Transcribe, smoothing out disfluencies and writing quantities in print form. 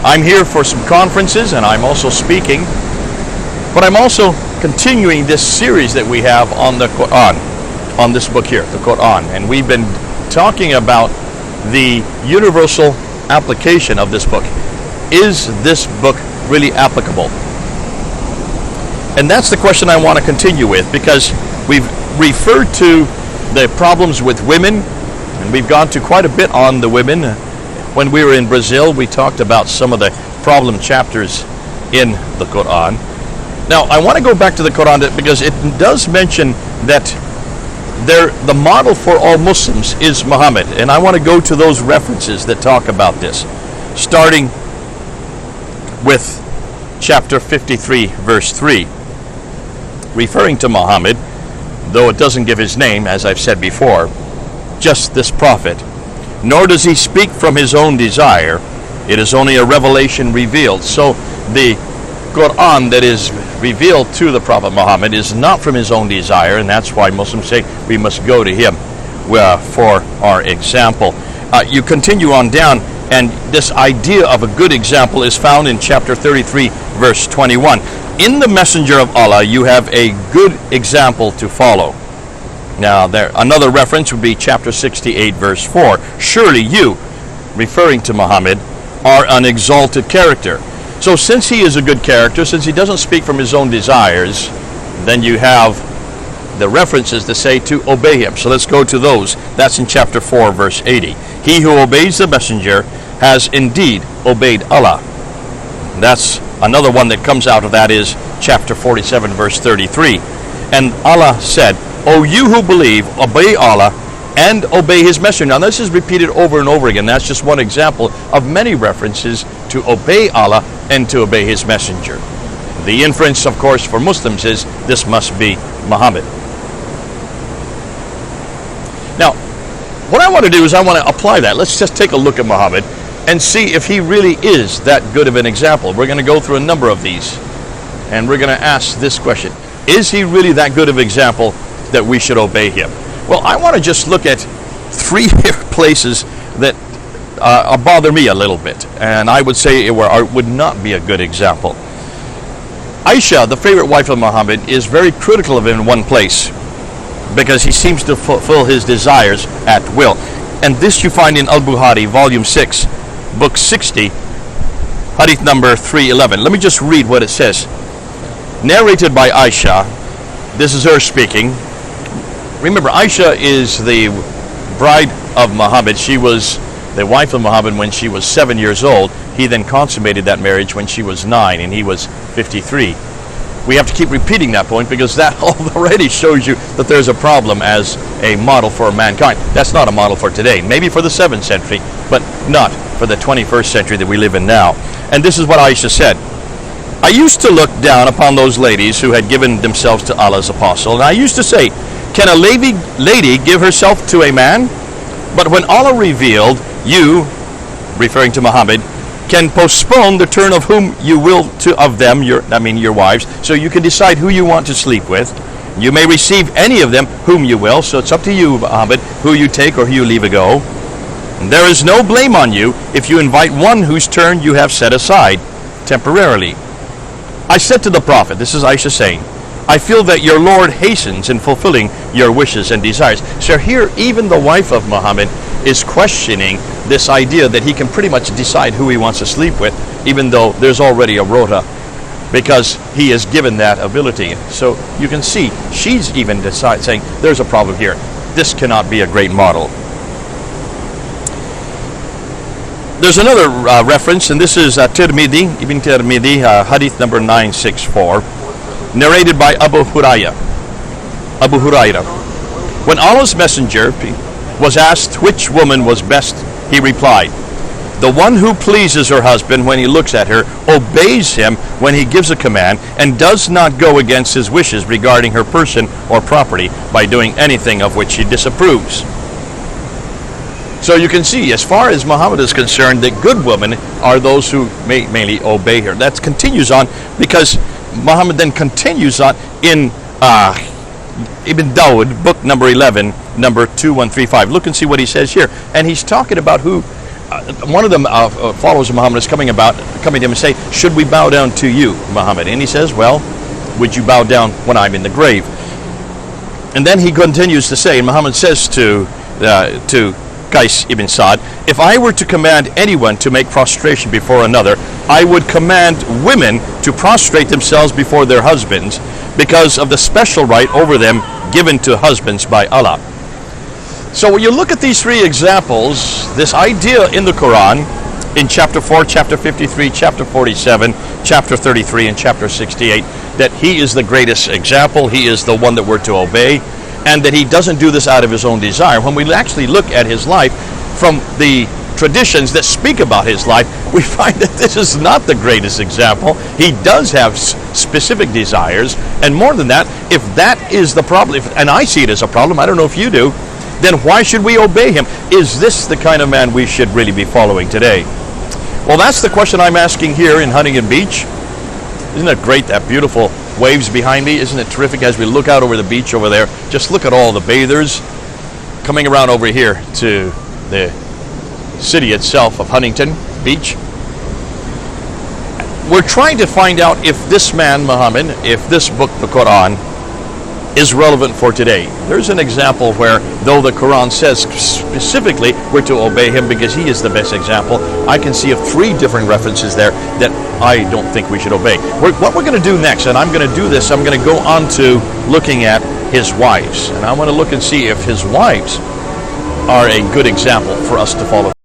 I'm here for some conferences, and I'm also speaking, but I'm also continuing this series that we have on the Quran, on this book here, the Quran, and we've been talking about the universal application of this book. Is this book really applicable? And that's the question I want to continue with, because we've referred to the problems with women, and we've gone to quite a bit on the women. When we were in Brazil, we talked about some of the problem chapters in the Quran. Now, I want to go back to the Quran because it does mention that the model for all Muslims is Muhammad, and I want to go to those references that talk about this, starting with chapter 53, verse 3, referring to Muhammad, though it doesn't give his name, as I've said before, just this prophet. Nor does he speak from his own desire. It is only a revelation revealed. So the Quran that is revealed to the Prophet Muhammad is not from his own desire, and that's why Muslims say we must go to him for our example. You continue on down, and this idea of a good example is found in chapter 33, verse 21. In the messenger of Allah, you have a good example to follow. Now, another reference would be chapter 68, verse 4. Surely you, referring to Muhammad, are an exalted character. So since he is a good character, since he doesn't speak from his own desires, then you have the references that say to obey him. So let's go to those. That's in chapter 4, verse 80. He who obeys the messenger has indeed obeyed Allah. That's another one that comes out of that is chapter 47, verse 33. And Allah said, O you who believe, obey Allah and obey his messenger. Now this is repeated over and over again. That's just one example of many references to obey Allah and to obey his messenger. The inference, of course, for Muslims is this must be Muhammad. Now, what I want to do is I want to apply that. Let's just take a look at Muhammad and see if he really is that good of an example. We're going to go through a number of these, and we're going to ask this question. Is he really that good of an example that we should obey him? Well, I want to just look at three places that bother me a little bit, and I would say it would not be a good example. Aisha, the favorite wife of Muhammad, is very critical of him in one place because he seems to fulfill his desires at will. And this you find in Al Bukhari, volume 6, book 60, hadith number 311. Let me just read what it says. Narrated by Aisha, this is her speaking. Remember, Aisha is the bride of Muhammad. She was the wife of Muhammad when she was 7 years old. He then consummated that marriage when she was 9, and he was 53. We have to keep repeating that point because that already shows you that there's a problem as a model for mankind. That's not a model for today. Maybe for the 7th century, but not for the 21st century that we live in now. And this is what Aisha said. I used to look down upon those ladies who had given themselves to Allah's apostle, and I used to say, can a lady give herself to a man? But when Allah revealed, you, referring to Muhammad, can postpone the turn of whom you will of them, your wives, so you can decide who you want to sleep with. You may receive any of them whom you will, so it's up to you, Muhammad, who you take or who you leave go. And there is no blame on you if you invite one whose turn you have set aside temporarily. I said to the Prophet, this is Aisha saying, I feel that your Lord hastens in fulfilling your wishes and desires. So here, even the wife of Muhammad is questioning this idea that he can pretty much decide who he wants to sleep with, even though there's already a rota, because he is given that ability. So you can see, she's even saying, there's a problem here. This cannot be a great model. There's another reference, and this is Ibn Tirmidhi, hadith number 964, narrated by Abu Hurairah. When Allah's messenger was asked which woman was best, he replied, the one who pleases her husband when he looks at her, obeys him when he gives a command, and does not go against his wishes regarding her person or property by doing anything of which she disapproves. So you can see, as far as Muhammad is concerned, that good women are those who mainly obey her. That continues on, because Muhammad then continues on in Ibn Dawud, book number 11, number 2135. Look and see what he says here. And he's talking about who one of the followers of Muhammad is coming to him and say, should we bow down to you, Muhammad? And he says, well, would you bow down when I'm in the grave? And then he continues to say, and Muhammad says to Qais ibn Sa'd, if I were to command anyone to make prostration before another, I would command women to prostrate themselves before their husbands because of the special right over them given to husbands by Allah. So when you look at these three examples, this idea in the Quran, in chapter 4, chapter 53, chapter 47, chapter 33, and chapter 68, that he is the greatest example, he is the one that we're to obey, and that he doesn't do this out of his own desire. When we actually look at his life from the traditions that speak about his life, we find that this is not the greatest example. He does have specific desires, and more than that, if that is the problem, and I see it as a problem, I don't know if you do, then why should we obey him? Is this the kind of man we should really be following today? Well, that's the question I'm asking here in Huntington Beach. Isn't it great, that beautiful waves behind me? Isn't it terrific as we look out over the beach over there? Just look at all the bathers coming around over here to the city itself of Huntington Beach. We're trying to find out if this man, Muhammad, if this book, the Quran, is relevant for today. There's an example where, though the Quran says specifically we're to obey him because he is the best example, I can see of 3 different references there that I don't think we should obey. What we're going to do next, and I'm going to do this, I'm going to go on to looking at his wives. And I want to look and see if his wives are a good example for us to follow.